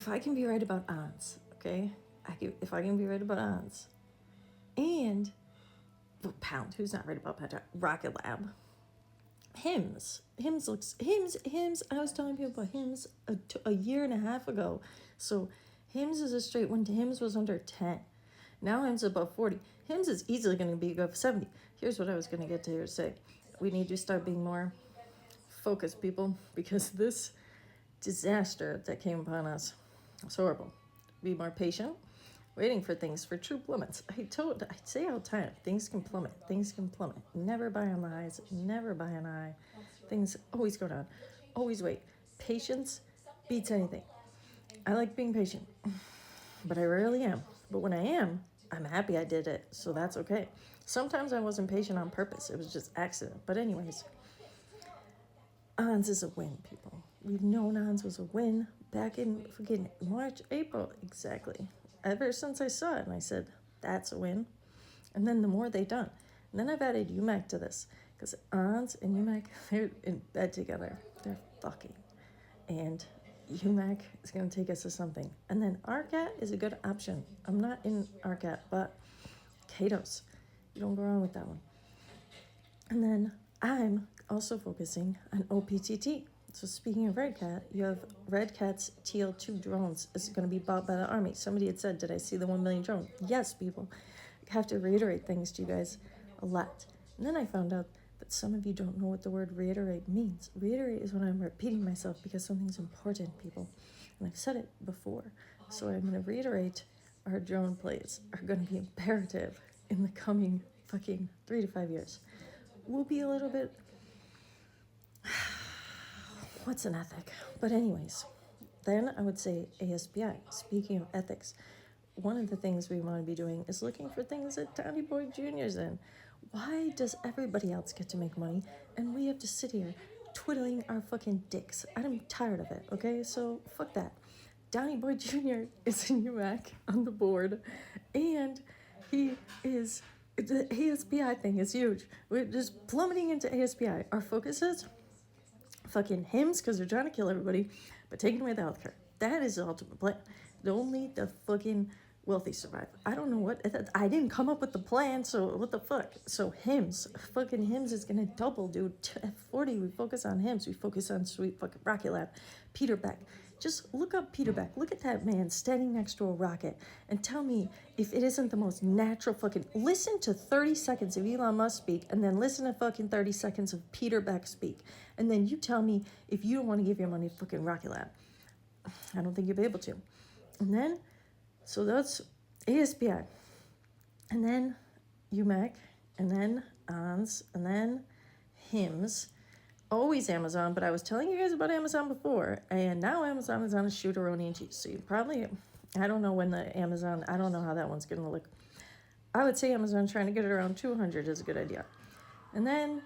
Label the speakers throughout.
Speaker 1: if I can be right about odds, okay? If I can be right about odds, and Pound, who's not right about Pound, Rocket Lab, Hims. Hims. I was telling people about Hims a year and a half ago. So Hims is a straight when Hims was under 10. Now Hims is above 40. Hims is easily going to be above 70. Here's what I was going to get to here say. We need to start being more focused, people, because this disaster that came upon us was horrible. Be more patient, waiting for things for true plummets. I say all the time, things can plummet. Never buy on the highs, never buy on high. Things always go down. Always wait. Patience beats anything. I like being patient, but I rarely am. But when I am, I'm happy I did it, so that's okay. Sometimes I wasn't patient on purpose. It was just accident. But anyways, ONS is a win, people. We've known ONS was a win back in fucking March, April, exactly. Ever since I saw it, and I said, that's a win. And then the more they done. And then I've added UMAC to this, because ONS and UMAC, they're in bed together. They're fucking. And UMAC is going to take us to something. And then RCAT is a good option. I'm not in RCAT, but Katos. You don't go wrong with that one. And then I'm also focusing on OPTT. So speaking of Red Cat, you have Red Cat's TL2 drones is going to be bought by the Army. Somebody had said, did I see the 1 million drone? Yes, people. I have to reiterate things to you guys a lot. And then I found out that some of you don't know what the word reiterate means. Reiterate is when I'm repeating myself because something's important, people. And I've said it before. So I'm going to reiterate our drone plays are going to be imperative in the coming fucking 3 to 5 years. We'll be a little bit... What's an ethic? But anyways, then I would say ASPI. Speaking of ethics, one of the things we want to be doing is looking for things that Donny Boy Jr.'s in. Why does everybody else get to make money and we have to sit here twiddling our fucking dicks? I'm tired of it, okay? So fuck that. Donny Boy Jr. is in UMAC on the board, and he is... The ASPI thing is huge. We're just plummeting into ASPI. Our focus is fucking Hims because they're trying to kill everybody, but taking away the healthcare. That is the ultimate plan. Only the fucking wealthy survive. I don't know what. I didn't come up with the plan, so what the fuck? So Hims, fucking Hims is gonna double, dude. At 40, we focus on Hims. We focus on sweet fucking Rocket Lab. Peter Beck. Just look up Peter Beck. Look at that man standing next to a rocket and tell me if it isn't the most natural fucking... Listen to 30 seconds of Elon Musk speak and then listen to fucking 30 seconds of Peter Beck speak. And then you tell me if you don't want to give your money to fucking Rocket Lab. I don't think you'll be able to. And then, so that's ASPI. And then UMAC. And then ONS. And then Hims. Always Amazon, but I was telling you guys about Amazon before, and now Amazon is on a shooteroni and cheese. So you probably, I don't know when the Amazon, I don't know how that one's going to look. I would say Amazon trying to get it around 200 is a good idea. And then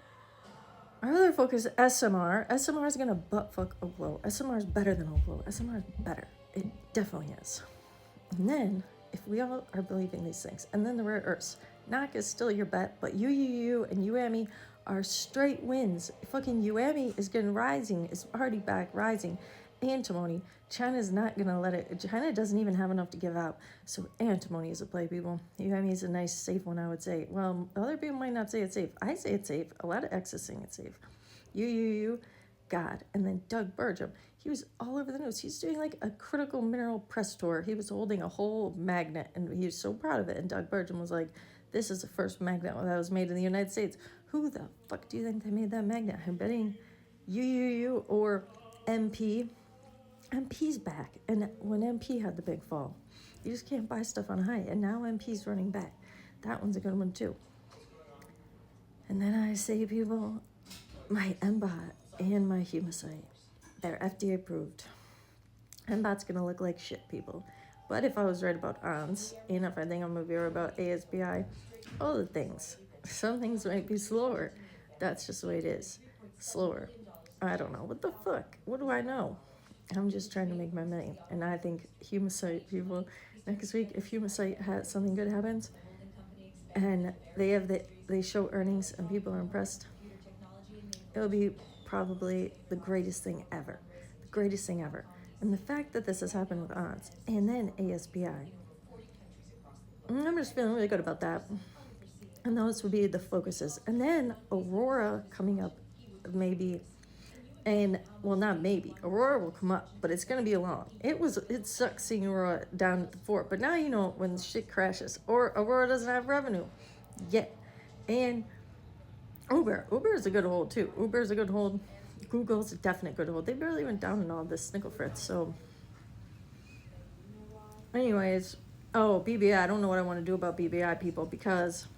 Speaker 1: our other focus is SMR. SMR is going to butt fuck Oklo. SMR is better than Oklo. SMR is better. It definitely is. And then, if we all are believing these things, and then the rare earths, NOC is still your bet, but UUU and UAMI are straight wins. Fucking UAMI is getting rising, is already back rising. Antimony, China's not gonna let it. China doesn't even have enough to give out. So antimony is a play, people. UAMI is a nice, safe one, I would say. Well, other people might not say it's safe. I say it's safe. A lot of exes saying it's safe. UUU, God. And then Doug Burgum. He was all over the news. He's doing like a critical mineral press tour. He was holding a whole magnet and he was so proud of it. And Doug Burgum was like, this is the first magnet that was made in the United States. Who the fuck do you think they made that magnet? I'm betting UUU or MP. MP's back. And when MP had the big fall, you just can't buy stuff on high. And now MP's running back. That one's a good one too. And then I say, people, my MBOT and my Humacyte, they're FDA approved. MBOT's gonna look like shit, people. But if I was right about ONS, and if I think I'm gonna be right about ASPI, all the things. Some things might be slower. That's just the way it is. Slower. I don't know. What the fuck? What do I know? I'm just trying to make my money. And I think Humacyte, people, next week, if Humacyte has something good happens, and they show earnings and people are impressed, it'll be probably the greatest thing ever. The greatest thing ever. And the fact that this has happened with odds and then ASBI, I'm just feeling really good about that. And those would be the focuses. And then Aurora coming up, maybe, and well, not maybe. Aurora will come up, but it's gonna be long. It sucks seeing Aurora down at the fort, but now you know when shit crashes or Aurora doesn't have revenue yet. And Uber is a good hold too. Uber is a good hold. Google's a definite good hold. They barely went down in all this Snickle Fritz. So, anyways, BBI. I don't know what I want to do about BBI, people, because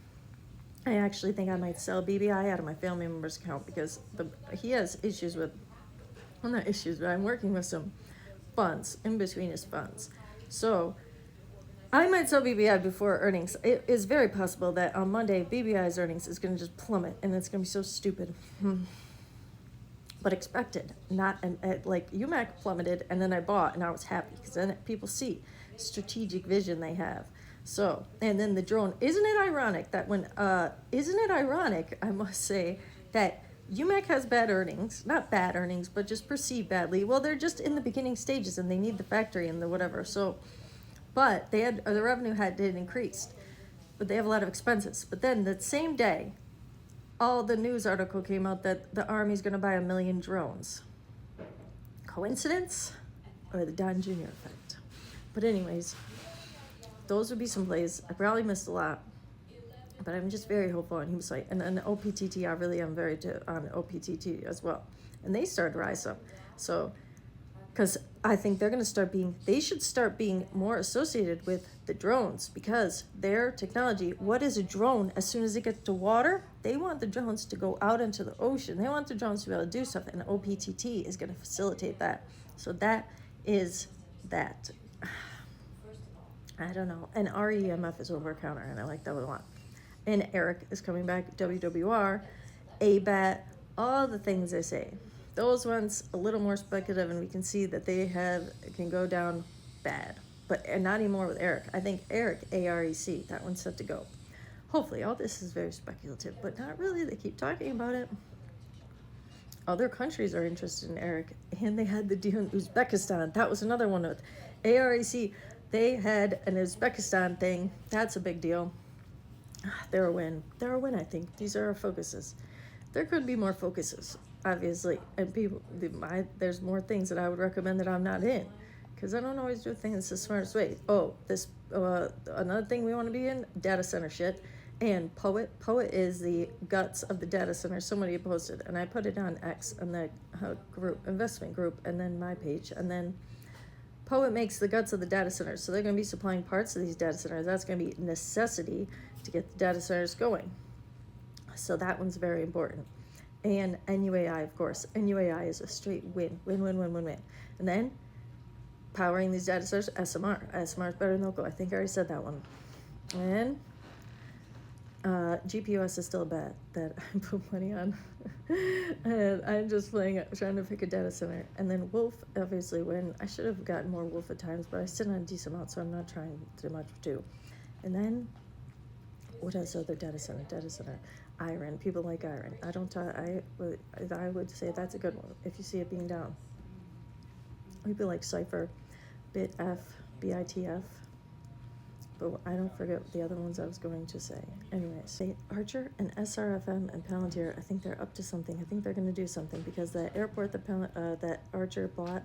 Speaker 1: I actually think I might sell BBI out of my family member's account because he has issues with, well, not issues, but I'm working with some funds in between his funds. So I might sell BBI before earnings. It is very possible that on Monday, BBI's earnings is going to just plummet, and it's going to be so stupid. But expected, not like UMAC plummeted, and then I bought, and I was happy because then people see strategic vision they have. So, and then the drone. Isn't it ironic, I must say, that UMAC has bad earnings, not bad earnings, but just perceived badly. Well, they're just in the beginning stages, and they need the factory and the whatever. So, but the revenue did increased, but they have a lot of expenses. But then that same day, all the news article came out that the Army's going to buy 1 million drones. Coincidence or the Don Jr. effect? But anyways, those would be some plays. I probably missed a lot, but I'm just very hopeful. And he was like, and OPTT, I really am very on OPTT as well. And they started to rise up. So, because I think they should start being more associated with the drones, because their technology, what is a drone as soon as it gets to water? They want the drones to go out into the ocean. They want the drones to be able to do stuff, and OPTT is going to facilitate that. So that is that. I don't know. And REMF is over counter, and I like that one a lot. And Eric is coming back, WWR, ABAT, all the things they say. Those ones a little more speculative, and we can see that they can go down bad, but not anymore with Eric. I think Eric, AREC, that one's set to go. Hopefully, all this is very speculative, but not really. They keep talking about it. Other countries are interested in Eric, and they had the deal in Uzbekistan. That was another one with AREC. They had an Uzbekistan thing. That's a big deal. They're a win. I think. These are our focuses. There could be more focuses, obviously, and there's more things that I would recommend that I'm not in, because I don't always do things the smartest way. Another thing we want to be in, data center shit, and Poet is the guts of the data center. Somebody posted, and I put it on X on the investment group, and then my page, and then Poet makes the guts of the data centers. So they're going to be supplying parts of these data centers. That's going to be necessity to get the data centers going. So that one's very important. And NUAI, of course. NUAI is a straight win. And then powering these data centers, SMR. SMR is better than local. I think I already said that one. And GPUS is still a bet that I put money on. And I'm just trying to pick a data center. And then Wolf, obviously, I should have gotten more Wolf at times, but I sit on a decent amount, so I'm not trying too much too. And then, what else? Other data center. Iron. People like Iron. I would say that's a good one if you see it being down. People like Cypher, BitF, BITF. But I don't forget the other ones I was going to say. Anyways, Archer and SRFM and Palantir, I think they're up to something. I think they're going to do something, because the airport that Archer bought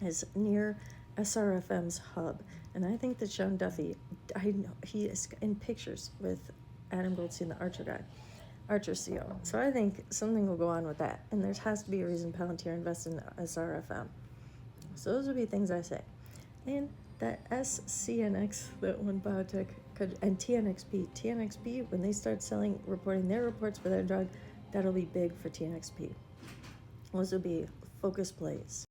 Speaker 1: is near SRFM's hub. And I think that Sean Duffy, I know he is in pictures with Adam Goldstein, the Archer guy, Archer CO. So I think something will go on with that. And there has to be a reason Palantir invests in SRFM. So those would be things I say. And that SCNX, that one biotech, and TNXP, when they start reporting their reports for their drug, that'll be big for TNXP. Those will be focus plays.